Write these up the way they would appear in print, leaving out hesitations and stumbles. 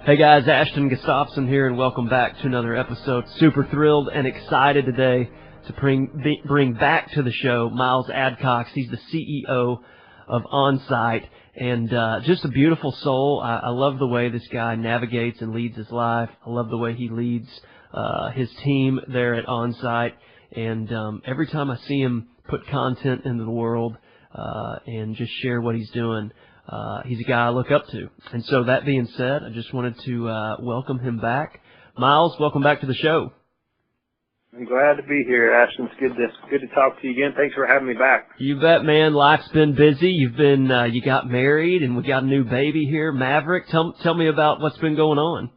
Hey guys, Ashton Gustafson here, and welcome back to another episode. Super thrilled and excited today to bring back to the show Miles Adcox. He's the CEO of Onsite, and just a beautiful soul. I love the way this guy navigates and leads his life. I love the way he leads his team there at Onsite, and every time I see him put content into the world and just share what he's doing, he's a guy I look up to. And so that being said, I just wanted to welcome him back. Miles, welcome back to the show. I'm glad to be here, Ashton. It's good to talk to you again. Thanks for having me back. You bet, man. Life's been busy. You got married, and we got a new baby here, Maverick. Tell me about what's been going on.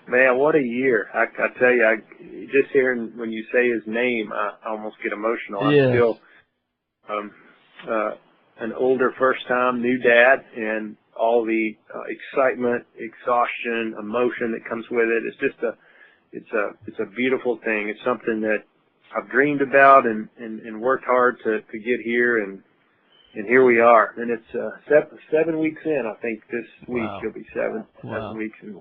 Man, what a year. I tell you, just hearing when you say his name, I almost get emotional. Yeah. I'm still an older first-time new dad, and all the excitement, exhaustion, emotion that comes with it. It's just it's a beautiful thing. It's something that I've dreamed about and worked hard to get here, and here we are. And it's 7 weeks in. I think this week it'll be seven weeks, and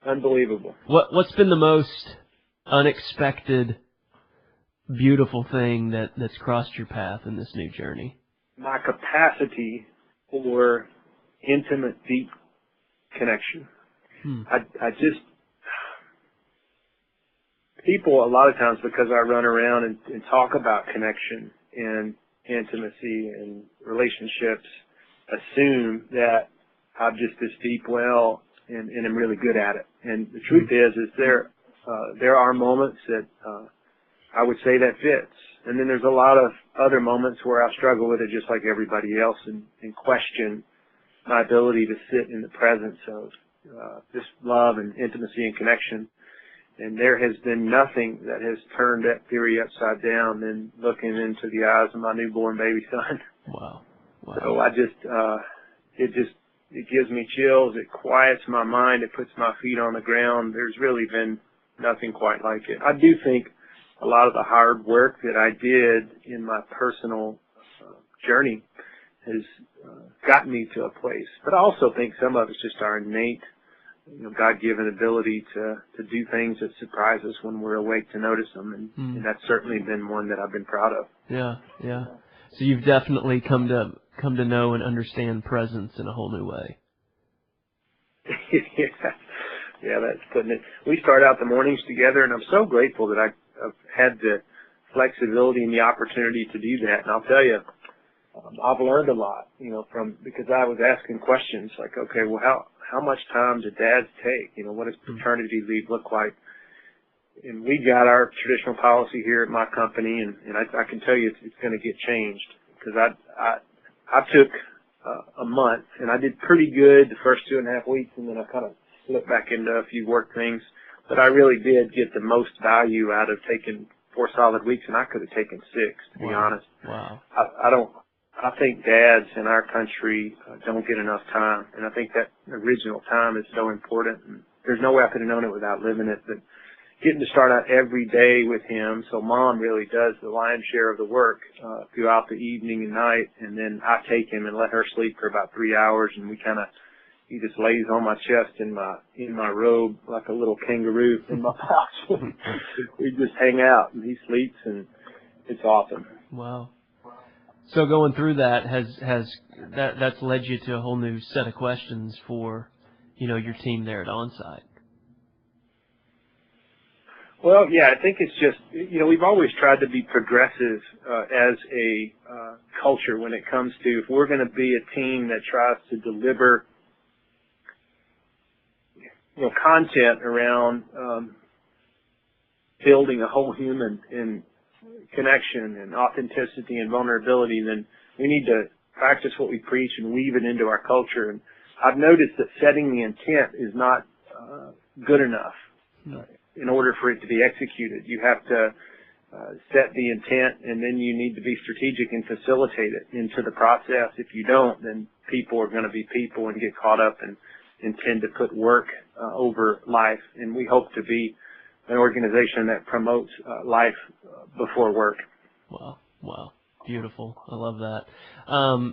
unbelievable. What's been the most unexpected, beautiful thing that's crossed your path in this new journey? My capacity for intimate, deep connection. People a lot of times, because I run around and talk about connection and intimacy and relationships, assume that I'm just this deep well and I'm really good at it. And the truth is there are moments that I would say that fits. And then there's a lot of other moments where I struggle with it just like everybody else and question my ability to sit in the presence of this love and intimacy and connection. And there has been nothing that has turned that theory upside down than looking into the eyes of my newborn baby son. Wow. So it gives me chills. It quiets my mind. It puts my feet on the ground. There's really been nothing quite like it. I do think a lot of the hard work that I did in my personal journey has gotten me to a place. But I also think some of it's just our innate, God-given ability to do things that surprise us when we're awake to notice them. And that's certainly been one that I've been proud of. Yeah. So you've definitely come to know and understand presence in a whole new way. Yeah, that's putting it. We start out the mornings together, and I'm so grateful that I've had the flexibility and the opportunity to do that. And I'll tell you, I've learned a lot, because I was asking questions like, okay, well, how much time do dads take? What does paternity leave look like? And we got our traditional policy here at my company, and I can tell you it's going to get changed, because I took a month, and I did pretty good the first 2.5 weeks, and then I kind of slipped back into a few work things. But I really did get the most value out of taking 4 solid weeks, and I could have taken 6, to be honest. Wow. I think dads in our country don't get enough time, and I think that original time is so important. And there's no way I could have known it without living it, but getting to start out every day with him, so mom really does the lion's share of the work throughout the evening and night, and then I take him and let her sleep for about 3 hours, and he just lays on my chest in my robe like a little kangaroo in my pouch. We just hang out, and he sleeps, and it's awesome. Wow. So going through that that's led you to a whole new set of questions for, your team there at Onsite. Well, yeah, I think it's just, we've always tried to be progressive as a culture when it comes to, if we're going to be a team that tries to deliver content around building a whole human in connection and authenticity and vulnerability, then we need to practice what we preach and weave it into our culture. And I've noticed that setting the intent is not good enough in order for it to be executed. You have to set the intent, and then you need to be strategic and facilitate it into the process. If you don't, then people are going to be people and get caught up and tend to put work over life. And we hope to be an organization that promotes life before work. Wow. Beautiful. I love that.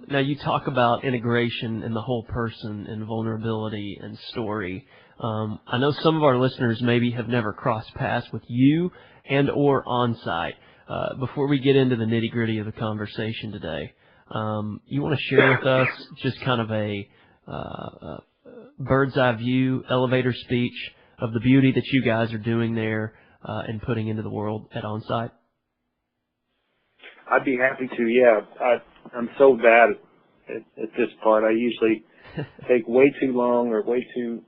Now you talk about integration in the whole person and vulnerability and story. I know some of our listeners maybe have never crossed paths with you and or Onsite. Before we get into the nitty-gritty of the conversation today, you want to share with us just kind of a bird's eye view, elevator speech of the beauty that you guys are doing there and putting into the world at Onsite? I'd be happy to, yeah. I'm so bad at this part. I usually take way too long or way too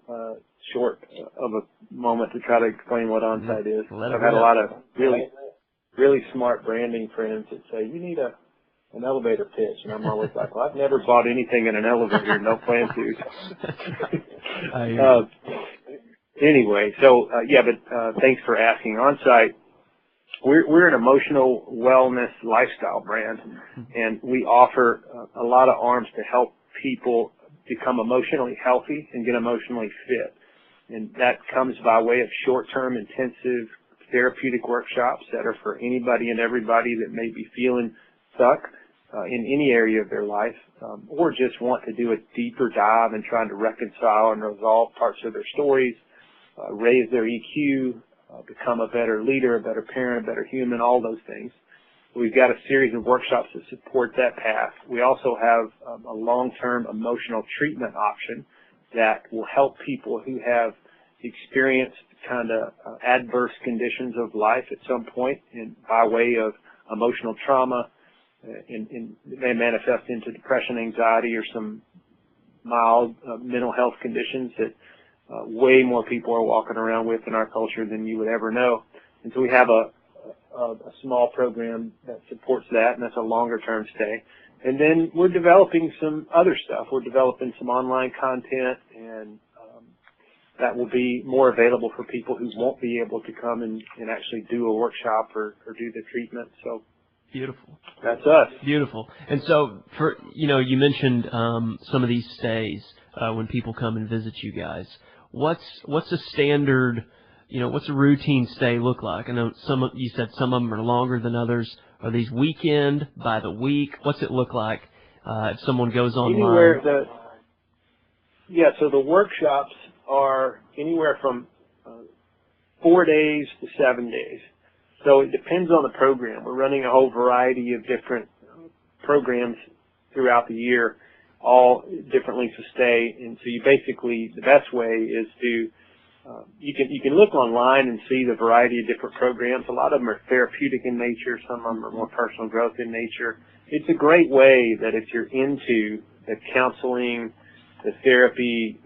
short of a moment to try to explain what Onsite is. I've had a lot of really smart branding friends that say, you need an elevator pitch. And I'm always like, well, I've never bought anything in an elevator, no plan to. Anyway, so, thanks for asking. Onsite, we're an emotional wellness lifestyle brand, and we offer a lot of arms to help people become emotionally healthy and get emotionally fit. And that comes by way of short-term intensive therapeutic workshops that are for anybody and everybody that may be feeling stuck in any area of their life, or just want to do a deeper dive and trying to reconcile and resolve parts of their stories, raise their EQ, become a better leader, a better parent, a better human, all those things. We've got a series of workshops that support that path. We also have a long-term emotional treatment option that will help people who have experienced kind of adverse conditions of life at some point and by way of emotional trauma, and it may manifest into depression, anxiety, or some mild mental health conditions that way more people are walking around with in our culture than you would ever know. And so we have a small program that supports that, and that's a longer-term stay. And then we're developing some other stuff. We're developing some online content, and that will be more available for people who won't be able to come and actually do a workshop or do the treatment. So beautiful. That's us. Beautiful. And so, you mentioned some of these stays when people come and visit you guys. What's a standard, what's a routine stay look like? I know you said some of them are longer than others. Are these weekend, by the week? What's it look like if someone goes online? So the workshops are anywhere from 4 days to 7 days. So it depends on the program. We're running a whole variety of different programs throughout the year, all different lengths of stay. And so you basically, the best way is to, you can look online and see the variety of different programs. A lot of them are therapeutic in nature. Some of them are more personal growth in nature. It's a great way that if you're into the counseling, the therapy,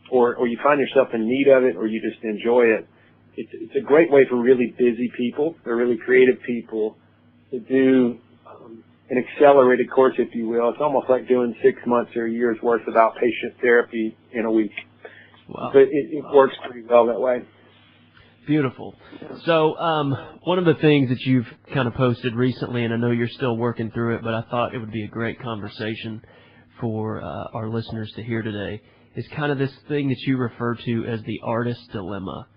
or you find yourself in need of it, or you just enjoy it, it's a great way for really busy people, or really creative people, to do an accelerated course, if you will. It's almost like doing 6 months or a year's worth of outpatient therapy in a week. Wow. But it works pretty well that way. Beautiful. So one of the things that you've kind of posted recently, and I know you're still working through it, but I thought it would be a great conversation for our listeners to hear today, is kind of this thing that you refer to as the artist dilemma.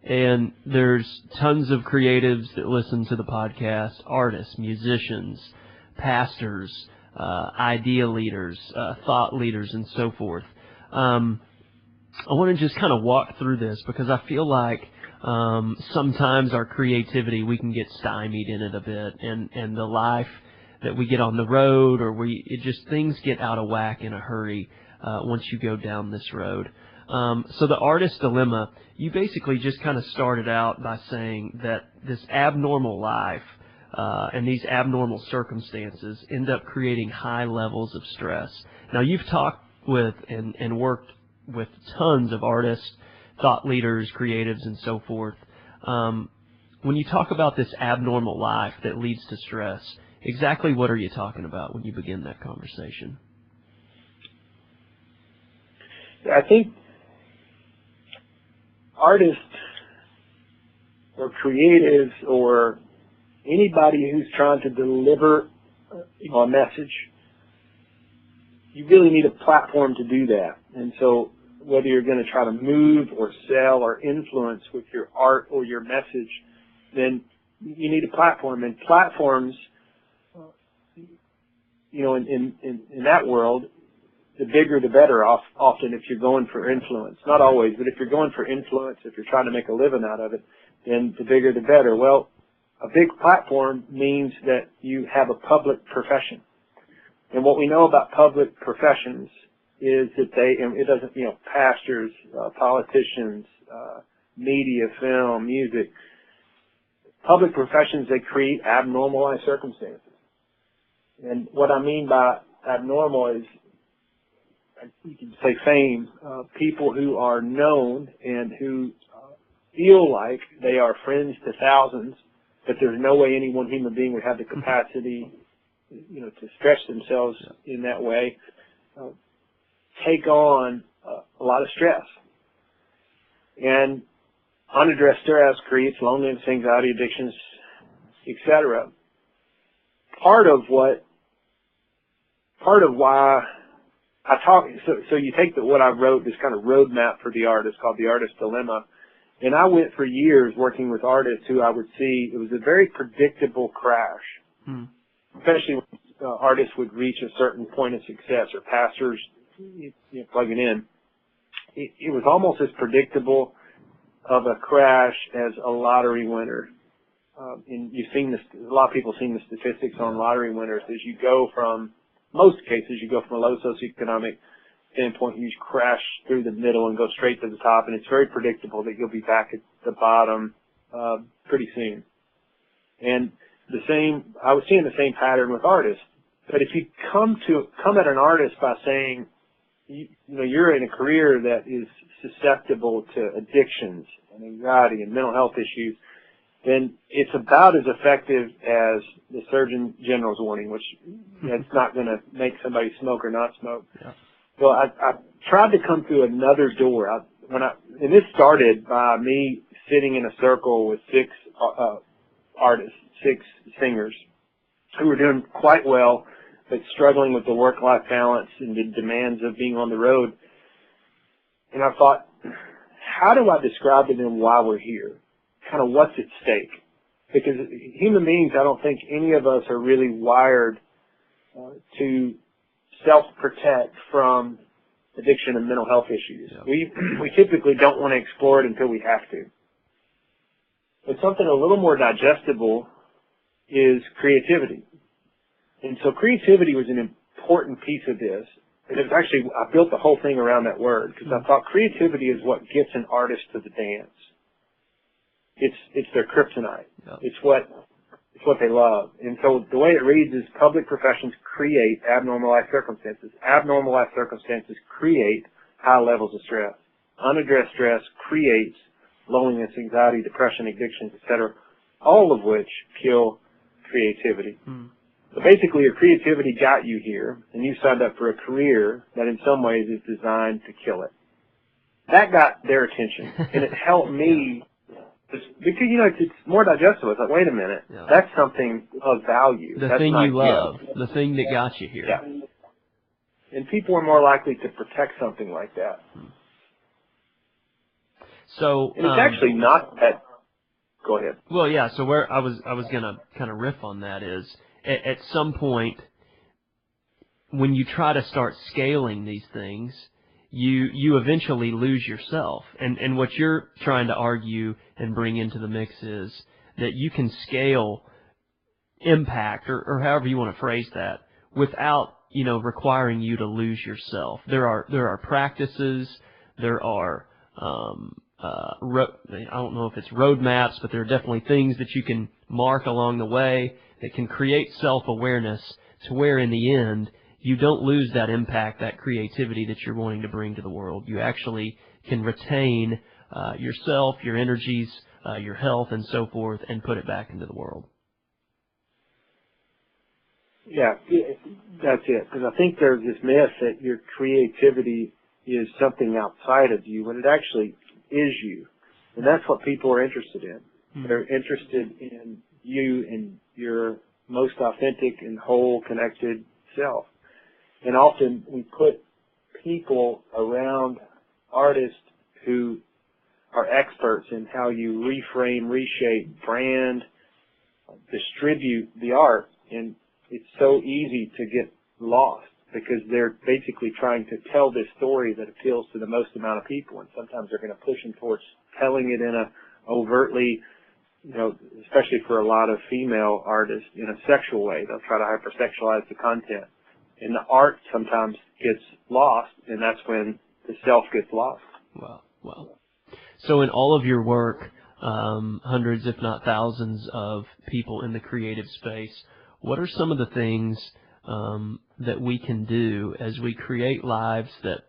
And there's tons of creatives that listen to the podcast, artists, musicians, pastors, idea leaders, thought leaders, and so forth. I want to just kind of walk through this because I feel like sometimes our creativity, we can get stymied in it a bit, and the life that we get on the road, or things get out of whack in a hurry once you go down this road. So the artist dilemma, you basically just kind of started out by saying that this abnormal life and these abnormal circumstances end up creating high levels of stress. Now, you've talked with and worked with tons of artists, thought leaders, creatives, and so forth. When you talk about this abnormal life that leads to stress, exactly what are you talking about when you begin that conversation? I think artists or creatives or anybody who's trying to deliver a message, you really need a platform to do that. And so whether you're going to try to move or sell or influence with your art or your message, then you need a platform. And platforms in that world, the bigger the better often if you're going for influence. Not always, but if you're going for influence, if you're trying to make a living out of it, then the bigger the better. Well, a big platform means that you have a public profession. And what we know about public professions is that it doesn't, pastors, politicians, media, film, music, public professions, they create abnormalized circumstances. And what I mean by abnormal is, you can say fame, people who are known and who feel like they are friends to thousands, but there's no way any one human being would have the capacity, to stretch themselves in that way, take on a lot of stress. And unaddressed stress creates loneliness, anxiety, addictions, etc. Part of why I talk, so you take what I wrote, this kind of roadmap for the artist called The Artist Dilemma, and I went for years working with artists who I would see, it was a very predictable crash, especially when artists would reach a certain point of success, or pastors plugging in. It was almost as predictable of a crash as a lottery winner. And you've seen this, a lot of people have seen the statistics on lottery winners. As you go from, most cases, you go from a low socioeconomic standpoint, you crash through the middle and go straight to the top, and it's very predictable that you'll be back at the bottom pretty soon. And I was seeing the same pattern with artists. But if you come at an artist by saying, you're in a career that is susceptible to addictions and anxiety and mental health issues, then it's about as effective as the Surgeon General's warning, which it's not going to make somebody smoke or not smoke. Yeah. So I tried to come through another door. And this started by me sitting in a circle with 6 artists, 6 singers, who were doing quite well, but struggling with the work-life balance and the demands of being on the road. And I thought, how do I describe to them why we're here? Kind of what's at stake? Because human beings, I don't think any of us are really wired to self-protect from addiction and mental health issues. Yeah. We typically don't want to explore it until we have to. But something a little more digestible is creativity. And so creativity was an important piece of this. And it was actually, I built the whole thing around that word, because I thought creativity is what gets an artist to the dance. It's their kryptonite. Yeah. It's what they love. And so the way it reads is, public professions create abnormalized circumstances. Abnormalized circumstances create high levels of stress. Unaddressed stress creates loneliness, anxiety, depression, addictions, etc., all of which kill creativity. So basically, your creativity got you here, and you signed up for a career that in some ways is designed to kill it. That got their attention, and it helped me, because, it's more digestible. It's like, wait a minute, that's something of value. The thing you love, the thing that got you here. Yeah. And people are more likely to protect something like that. So, and it's actually not that. Go ahead. Well, yeah. So where I was going to kind of riff on that is, at some point, when you try to start scaling these things, you eventually lose yourself. And what you're trying to argue and bring into the mix is that you can scale impact, or however you want to phrase that, without requiring you to lose yourself. There are practices, there are I don't know if it's roadmaps, but there are definitely things that you can mark along the way that can create self-awareness to where in the end you don't lose that impact, that creativity that you're wanting to bring to the world. You actually can retain yourself, your energies, your health, and so forth, and put it back into the world. Yeah, that's it. Because I think there's this myth that your creativity is something outside of you, when it actually is you. And that's what people are interested in. They're interested in you and your most authentic and whole connected self. And often we put people around artists who are experts in how you reframe, reshape, brand, distribute the art. And it's so easy to get lost because they're basically trying to tell this story that appeals to the most amount of people, and sometimes they're going to push them towards telling it in a overtly, especially for a lot of female artists, in a sexual way. They'll try to hypersexualize the content. And the art sometimes gets lost, and that's when the self gets lost. Wow. So in all of your work, hundreds, if not thousands, of people in the creative space, what are some of the things that we can do as we create lives that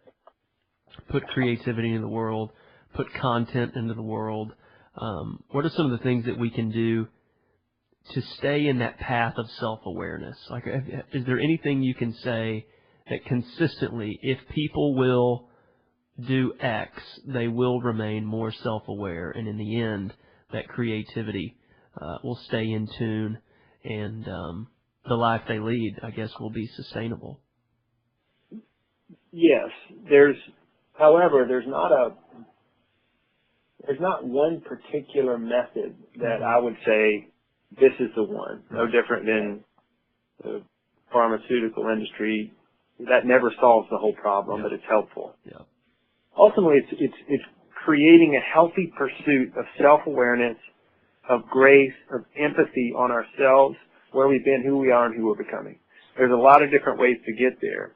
put creativity into the world, put content into the world? What are some of the things that we can do to stay in that path of self-awareness? Like, is there anything you can say that consistently, if people will do X, they will remain more self-aware, and in the end, that creativity will stay in tune, and the life they lead, I guess, will be sustainable? Yes. However, there's not one particular method that I would say this is the one. No different than the pharmaceutical industry. That never solves the whole problem, but it's helpful. Yeah. Ultimately, it's creating a healthy pursuit of self-awareness, of grace, of empathy on ourselves, where we've been, who we are, and who we're becoming. There's a lot of different ways to get there.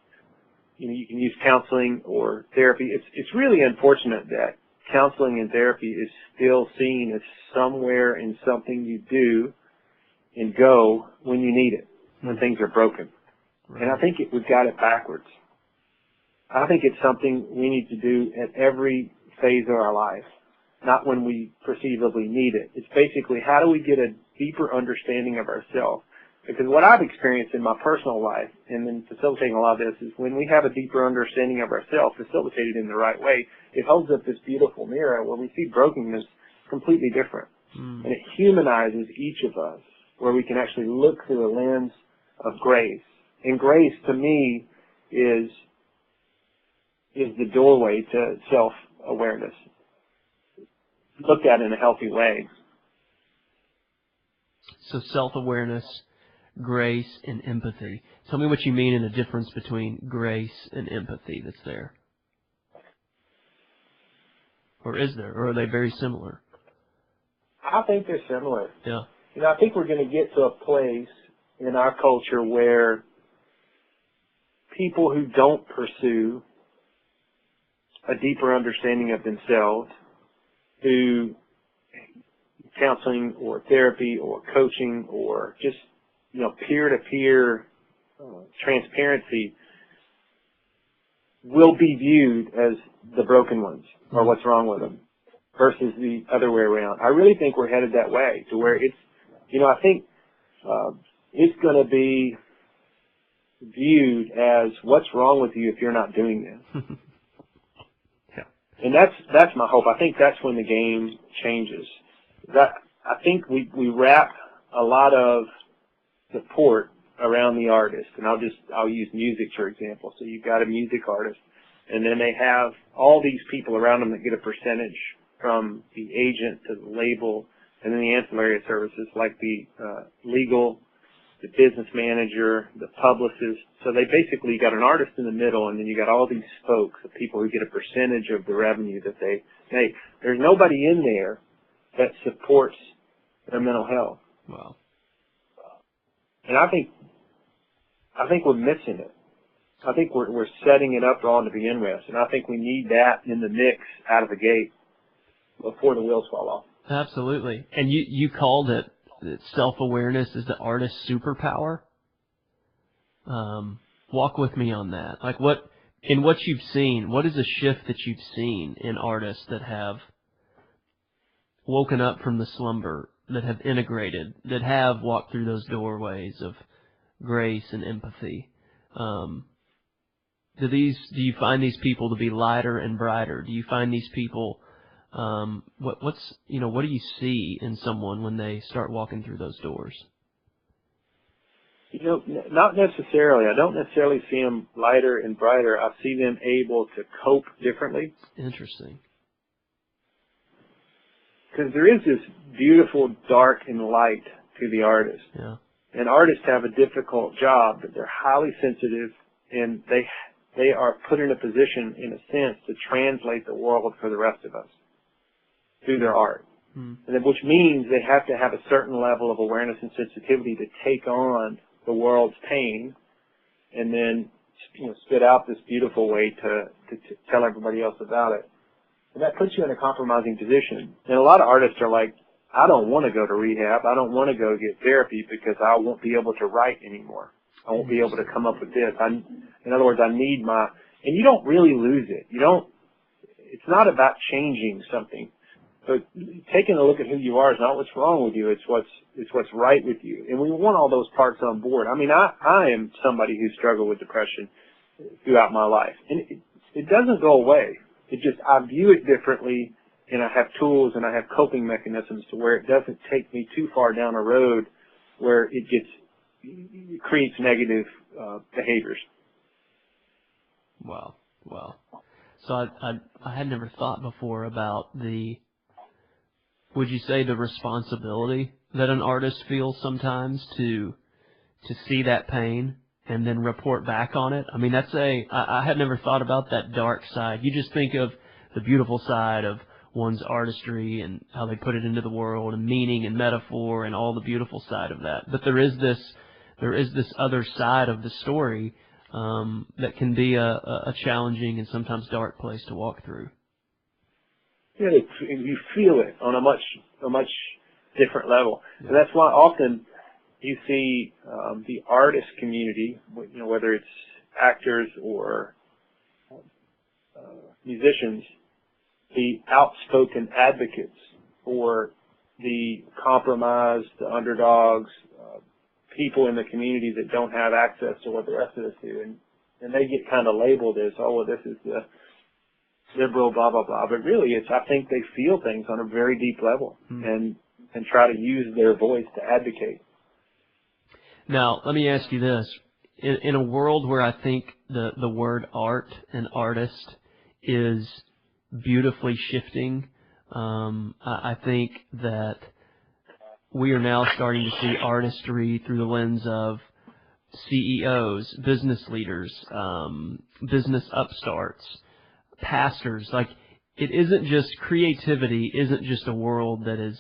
You can use counseling or therapy. It's really unfortunate that counseling and therapy is still seen as somewhere in something you do and go when you need it, when things are broken. Right. And I think we've got it backwards. I think it's something we need to do at every phase of our life, not when we perceivably need it. It's basically, how do we get a deeper understanding of ourselves? Because what I've experienced in my personal life, and then facilitating a lot of this, is when we have a deeper understanding of ourselves, facilitated in the right way, it holds up this beautiful mirror where we see brokenness completely different. And it humanizes each of us, where we can actually look through a lens of grace. And grace, to me, is the doorway to self-awareness, looked at in a healthy way. So self-awareness, grace, and empathy. Tell me what you mean in the difference between grace and empathy that's there. Or is there? Or are they very similar? I think they're similar. Yeah. I think we're going to get to a place in our culture where people who don't pursue a deeper understanding of themselves, who counseling or therapy or coaching or just peer-to-peer transparency will be viewed as the broken ones or what's wrong with them versus the other way around. I really think we're headed that way to where it's, I think it's going to be viewed as what's wrong with you if you're not doing this. Yeah. And that's my hope. I think that's when the game changes. I think we wrap a lot of support around the artist, and I'll use music for example. So you've got a music artist, and then they have all these people around them that get a percentage from the agent to the label, and then the ancillary services like the legal, the business manager, the publicist. So they basically got an artist in the middle, and then you got all these folks of people who get a percentage of the revenue that they make. There's nobody in there that supports their mental health. Wow. And I think we're missing it. I think we're setting it up wrong to begin with, and I think we need that in the mix out of the gate before the wheels fall off. Absolutely. And you called it that self-awareness is the artist's superpower. Walk with me on that. Like what you've seen, what is a shift that you've seen in artists that have woken up from the slumber, that have integrated, that have walked through those doorways of grace and empathy? Do you find these people to be lighter and brighter? Do you find these people, what do you see in someone when they start walking through those doors? Not necessarily. I don't necessarily see them lighter and brighter. I see them able to cope differently. Interesting. Because there is this beautiful dark and light to the artist. Yeah. And artists have a difficult job, but they're highly sensitive, and they are put in a position, in a sense, to translate the world for the rest of us through their art. And then, which means they have to have a certain level of awareness and sensitivity to take on the world's pain, and then spit out this beautiful way to tell everybody else about it. And that puts you in a compromising position. And a lot of artists are like, I don't want to go to rehab. I don't want to go get therapy because I won't be able to write anymore. I won't be able to come up with this. In other words, I need and you don't really lose it. It's not about changing something. So taking a look at who you are is not what's wrong with you. It's what's right with you. And we want all those parts on board. I mean, I am somebody who struggled with depression throughout my life. And it doesn't go away. It just, I view it differently, and I have tools and I have coping mechanisms to where it doesn't take me too far down a road where it creates negative behaviors. Wow. So I had never thought before about would you say the responsibility that an artist feels sometimes to see that pain and then report back on it? I mean, I had never thought about that dark side. You just think of the beautiful side of one's artistry and how they put it into the world and meaning and metaphor and all the beautiful side of that. But there is this other side of the story that can be a challenging and sometimes dark place to walk through. Yeah, you feel it on a much different level. And that's why often you see the artist community, whether it's actors or musicians, the outspoken advocates for the compromised, the underdogs, people in the community that don't have access to what the rest of us do. And they get kind of labeled as, oh, well, this is the liberal, blah, blah, blah. But really, I think they feel things on a very deep level and try to use their voice to advocate. Now, let me ask you this. In a world where I think the word art and artist is beautifully shifting, I think that we are now starting to see artistry through the lens of CEOs, business leaders, business upstarts, pastors. Like, it isn't just creativity, isn't just a world that is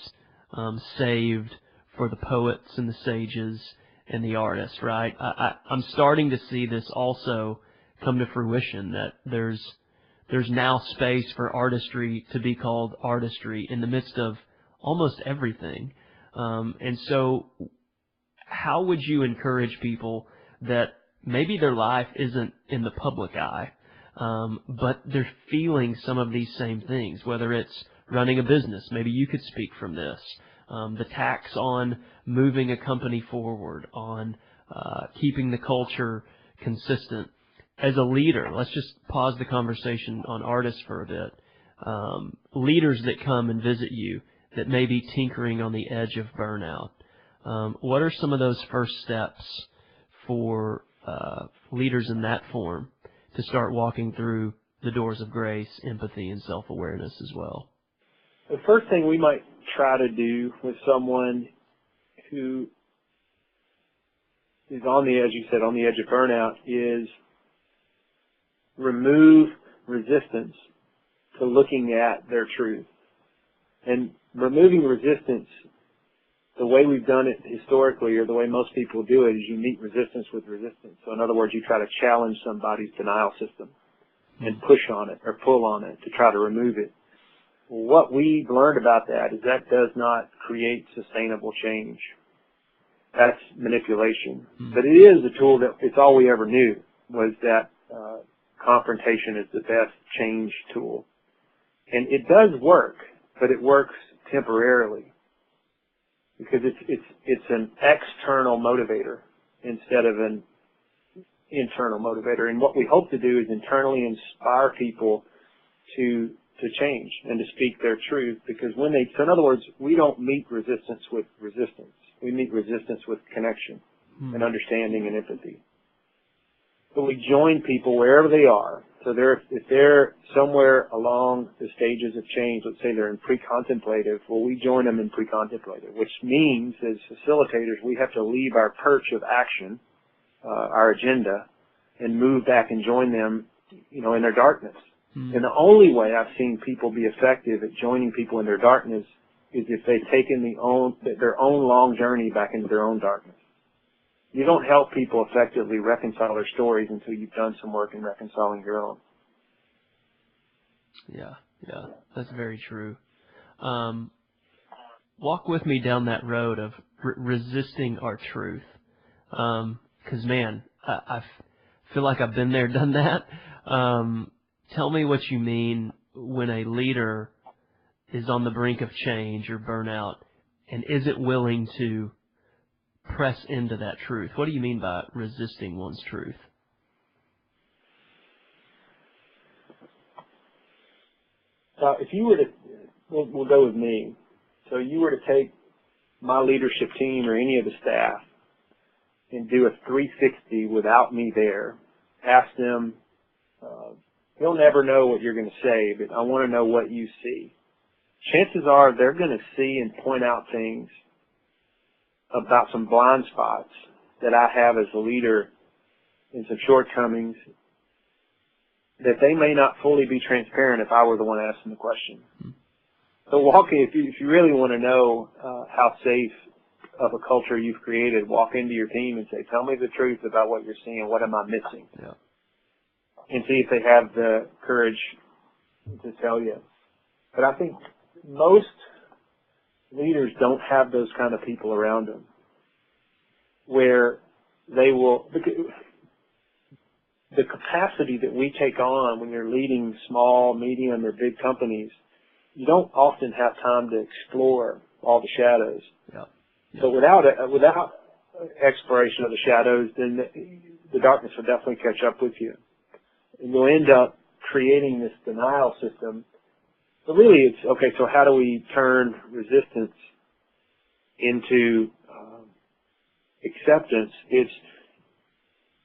saved for the poets and the sages and the artists, right? I'm starting to see this also come to fruition, that there's now space for artistry to be called artistry in the midst of almost everything. And so how would you encourage people that maybe their life isn't in the public eye, but they're feeling some of these same things, whether it's running a business? Maybe you could speak from this. The tax on moving a company forward, on keeping the culture consistent. As a leader, let's just pause the conversation on artists for a bit. Leaders that come and visit you that may be tinkering on the edge of burnout. What are some of those first steps for leaders in that form to start walking through the doors of grace, empathy, and self-awareness as well? The first thing we might try to do with someone who is on the edge, you said, on the edge of burnout, is remove resistance to looking at their truth. And removing resistance, the way we've done it historically, or the way most people do it, is you meet resistance with resistance. So in other words, you try to challenge somebody's denial system and push on it or pull on it to try to remove it. What we've learned about that is that does not create sustainable change. That's manipulation. But it is a tool that it's all we ever knew, was that confrontation is the best change tool. And it does work, but it works temporarily because it's an external motivator instead of an internal motivator. And what we hope to do is internally inspire people to change and to speak their truth, because so in other words, we don't meet resistance with resistance. We meet resistance with connection and understanding and empathy. So we join people wherever they are So if they're somewhere along the stages of change, let's say they're in pre-contemplative, well, we join them in pre-contemplative, which means as facilitators, we have to leave our perch of action, our agenda, and move back and join them, in their darkness. And the only way I've seen people be effective at joining people in their darkness is if they've taken their own long journey back into their own darkness. You don't help people effectively reconcile their stories until you've done some work in reconciling your own. Yeah, that's very true. Walk with me down that road of resisting our truth. 'Cause man, I feel like I've been there, done that. Tell me what you mean when a leader is on the brink of change or burnout and isn't willing to press into that truth. What do you mean by resisting one's truth? If you were to, we'll go with me. So you were to take my leadership team or any of the staff and do a 360 without me there. Ask them, you'll never know what you're going to say, but I want to know what you see. Chances are they're going to see and point out things about some blind spots that I have as a leader and some shortcomings that they may not fully be transparent if I were the one asking the question. So if you really want to know how safe of a culture you've created, walk into your team and say, tell me the truth about what you're seeing. What am I missing? Yeah. And see if they have the courage to tell you. But I think most leaders don't have those kind of people around them where they will, the capacity that we take on when you're leading small, medium, or big companies, you don't often have time to explore all the shadows. Yeah. So without exploration of the shadows, then the darkness will definitely catch up with you. And you'll end up creating this denial system. So really it's, okay, so how do we turn resistance into acceptance? It's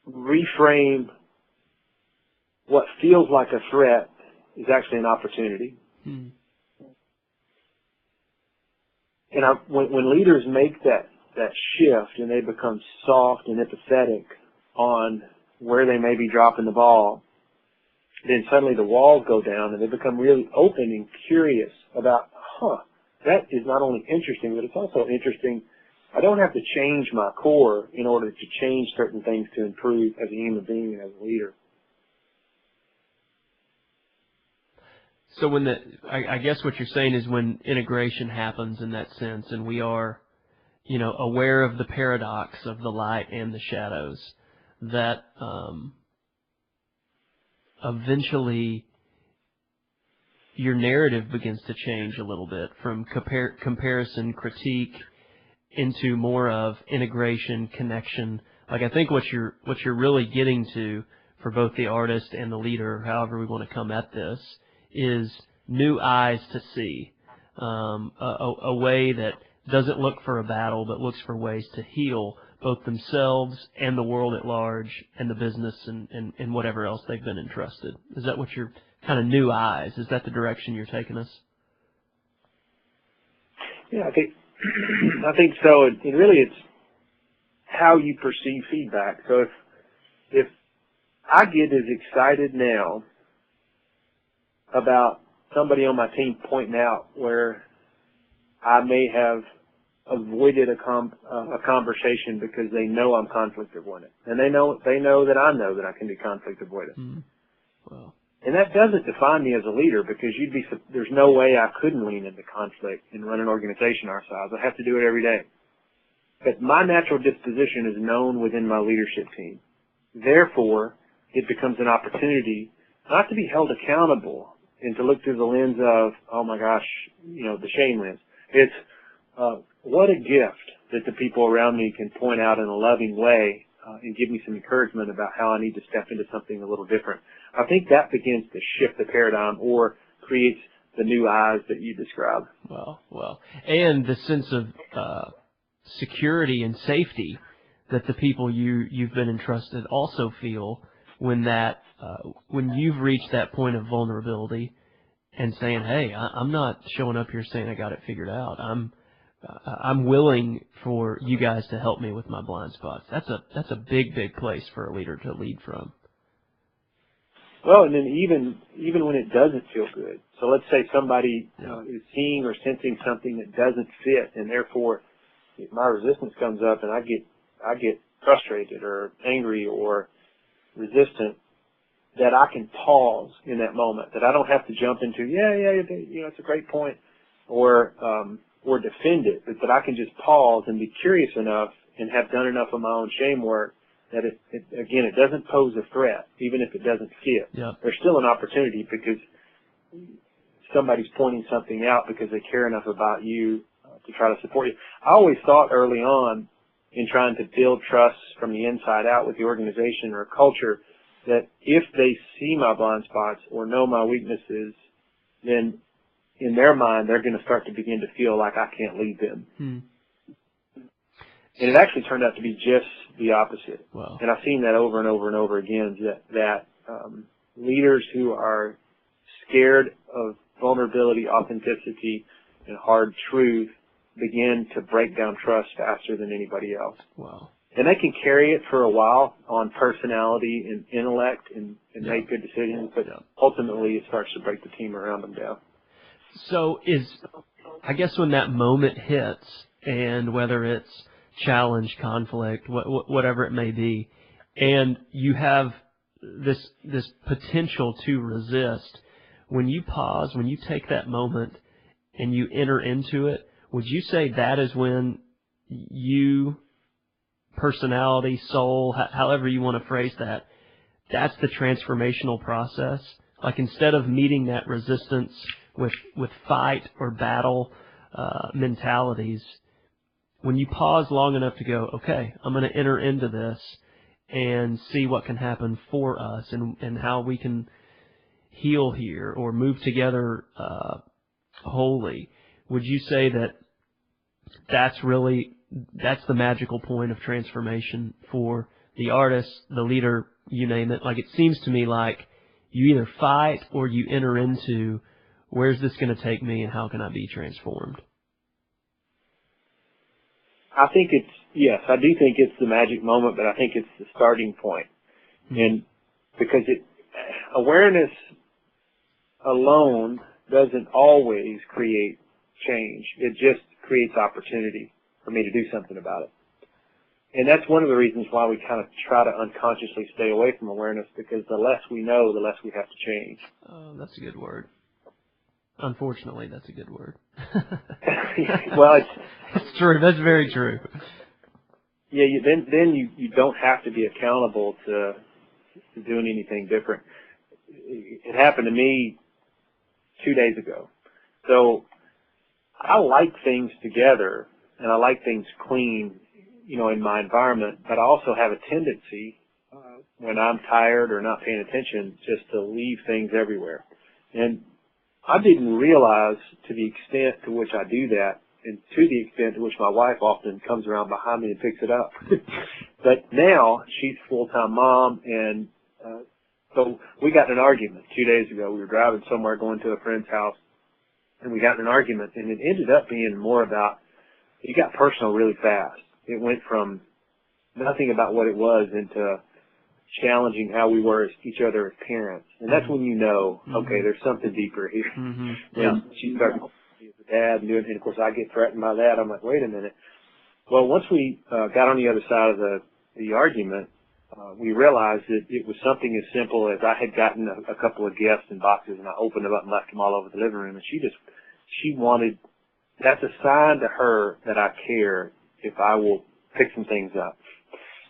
reframe what feels like a threat is actually an opportunity. Hmm. And when leaders make that shift and they become soft and empathetic on where they may be dropping the ball, then suddenly the walls go down and they become really open and curious about, that is not only interesting, but it's also interesting. I don't have to change my core in order to change certain things to improve as a human being and as a leader. So I guess what you're saying is when integration happens in that sense and we are, aware of the paradox of the light and the shadows, that eventually your narrative begins to change a little bit from comparison, critique, into more of integration, connection. Like I think what you're really getting to for both the artist and the leader, however we want to come at this, is new eyes to see, a way that doesn't look for a battle but looks for ways to heal both themselves and the world at large and the business and whatever else they've been entrusted. Is that what you're kind of new eyes? Is that the direction you're taking us? Yeah, I think so. And really it's how you perceive feedback. So if I get as excited now about somebody on my team pointing out where I may have avoided a conversation because they know I'm conflict avoidant, and they know that I can be conflict avoidant. Mm-hmm. Wow. And that doesn't define me as a leader because there's no way I couldn't lean into conflict and run an organization our size. I have to do it every day. But my natural disposition is known within my leadership team. Therefore, it becomes an opportunity not to be held accountable and to look through the lens of, oh my gosh, the shame lens. It's what a gift that the people around me can point out in a loving way and give me some encouragement about how I need to step into something a little different. I think that begins to shift the paradigm or creates the new eyes that you described. Well, and the sense of security and safety that the people you've been entrusted also feel when when you've reached that point of vulnerability and saying, hey, I'm not showing up here saying I got it figured out. I'm willing for you guys to help me with my blind spots. That's a big place for a leader to lead from. Well, and then even when it doesn't feel good. So let's say somebody is seeing or sensing something that doesn't fit, and therefore if my resistance comes up and I get frustrated or angry or resistant, that I can pause in that moment, that I don't have to jump into, it's a great point, or defend it, but that I can just pause and be curious enough and have done enough of my own shame work that it doesn't pose a threat, even if it doesn't fit. Yeah. There's still an opportunity because somebody's pointing something out because they care enough about you to try to support you. I always thought early on in trying to build trust from the inside out with the organization or culture that if they see my blind spots or know my weaknesses, then in their mind they're going to start to begin to feel like I can't lead them. And it actually turned out to be just the opposite. Wow. And I've seen that over and over and over again, that leaders who are scared of vulnerability, authenticity, and hard truth begin to break down trust faster than anybody else. Wow. And they can carry it for a while on personality and intellect and make good decisions, but ultimately it starts to break the team around them down. So I guess when that moment hits, and whether it's challenge, conflict, whatever it may be, and you have this potential to resist, when you pause, when you take that moment and you enter into it, would you say that is when you, personality, soul, however you want to phrase that, that's the transformational process? Like instead of meeting that resistance with fight or battle mentalities, when you pause long enough to go, okay, I'm going to enter into this and see what can happen for us and how we can heal here or move together wholly, would you say that that's the magical point of transformation for the artist, the leader, you name it? Like it seems to me like you either fight or you enter into, where's this going to take me and how can I be transformed? I think I do think it's the magic moment, but I think it's the starting point. And because awareness alone doesn't always create change. It just creates opportunity for me to do something about it. And that's one of the reasons why we kind of try to unconsciously stay away from awareness, because the less we know, the less we have to change. Oh, that's a good word. Unfortunately, that's a good word. Well, it's true. That's very true. Yeah, then you don't have to be accountable to doing anything different. It happened to me 2 days ago. So I like things together and I like things clean, in my environment, but I also have a tendency when I'm tired or not paying attention just to leave things everywhere. And I didn't realize to the extent to which I do that, and to the extent to which my wife often comes around behind me and picks it up. But now she's a full-time mom, and so we got in an argument 2 days ago. We were driving somewhere going to a friend's house, and we got in an argument, and it ended up being more about, it got personal really fast. It went from nothing about what it was into challenging how we were as each other as parents. And that's when you know, okay, there's something deeper here. When she started as a dad and doing it, and of course I get threatened by that. I'm like, wait a minute. Well, once we got on the other side of the argument, we realized that it was something as simple as I had gotten a couple of gifts in boxes, and I opened them up and left them all over the living room. And she wanted, that's a sign to her that I care if I will pick some things up.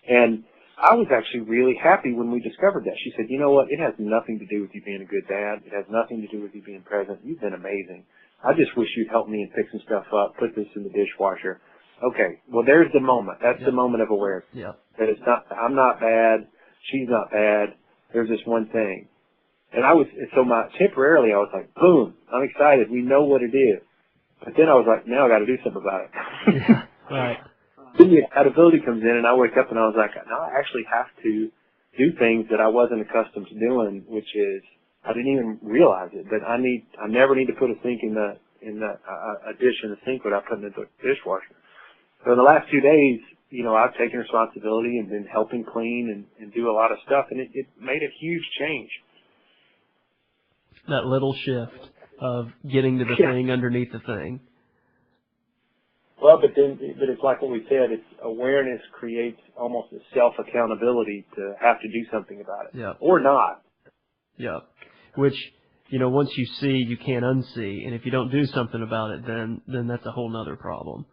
And I was actually really happy when we discovered that. She said, you know what, it has nothing to do with you being a good dad. It has nothing to do with you being present. You've been amazing. I just wish you'd help me and pick some stuff up, put this in the dishwasher. Okay, well, there's the moment. That's the moment of awareness. That it's not, I'm not bad, she's not bad, there's this one thing. And temporarily I was like, boom, I'm excited, we know what it is. But then I was like, now I got to do something about it. Right. Then the accountability comes in, and I wake up and I was like, no, I actually have to do things that I wasn't accustomed to doing, which is I didn't even realize it, but I never need to put a sink in a dish in the sink without putting it in the dishwasher. So in the last 2 days, I've taken responsibility and been helping clean and do a lot of stuff, and it made a huge change. That little shift of getting to the thing underneath the thing. Well, but it's like what we said. It's awareness creates almost a self-accountability to have to do something about it, or not. Yeah, which once you see, you can't unsee, and if you don't do something about it, then that's a whole nother problem.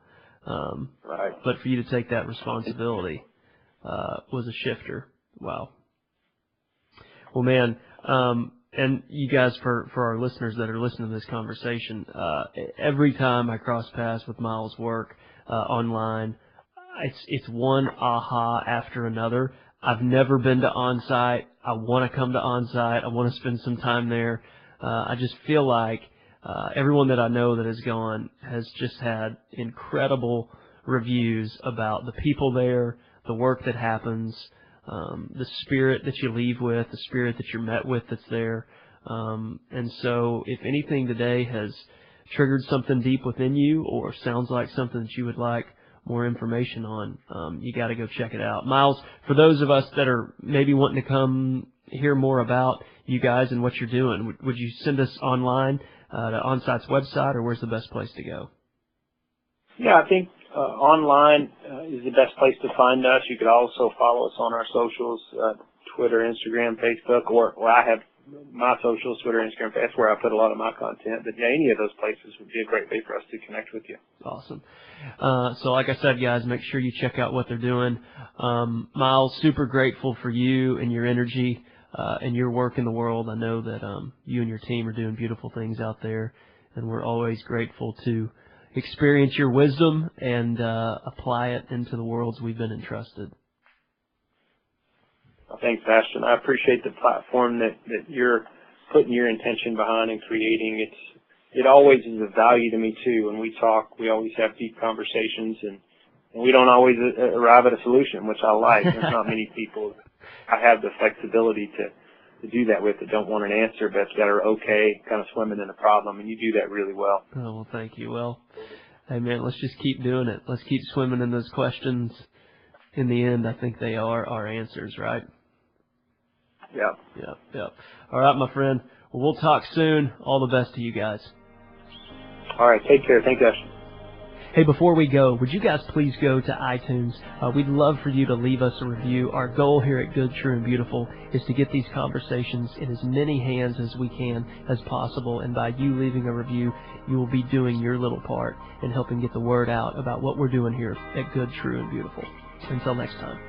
Right. But for you to take that responsibility was a shifter. Wow. Well, man. And you guys, for our listeners that are listening to this conversation, every time I cross paths with Miles' work online, it's one aha after another. I've never been to Onsite. I want to come to Onsite. I want to spend some time there. I just feel like everyone that I know that has gone has just had incredible reviews about the people there, the work that happens, the spirit that you leave with, the spirit that you're met with that's there. And so if anything today has triggered something deep within you or sounds like something that you would like more information on, you got to go check it out. Miles, for those of us that are maybe wanting to come hear more about you guys and what you're doing, would you send us online to Onsite's website, or where's the best place to go? Yeah, I think online is the best place to find us. You could also follow us on our socials, Twitter, Instagram, Facebook, or I have my socials, Twitter, Instagram. That's where I put a lot of my content. But yeah, any of those places would be a great way for us to connect with you. Awesome. So like I said, guys, make sure you check out what they're doing. Miles, super grateful for you and your energy and your work in the world. I know that you and your team are doing beautiful things out there, and we're always grateful to experience your wisdom and apply it into the worlds we've been entrusted. Thanks, Ashton. I appreciate the platform that you're putting your intention behind and creating. It always is of value to me, too. When we talk, we always have deep conversations, and we don't always arrive at a solution, which I like. There's not many people I have the flexibility to do that with that don't want an answer, but that are okay kind of swimming in a problem, and you do that really well. Oh, well, thank you. Well, hey, man, let's just keep doing it. Let's keep swimming in those questions. In the end, I think they are our answers, right? Yeah. All right, my friend. Well, we'll talk soon. All the best to you guys. All right. Take care. Thanks, Ashton. Hey, before we go, would you guys please go to iTunes? We'd love for you to leave us a review. Our goal here at Good, True, and Beautiful is to get these conversations in as many hands as we can as possible. And by you leaving a review, you will be doing your little part in helping get the word out about what we're doing here at Good, True, and Beautiful. Until next time.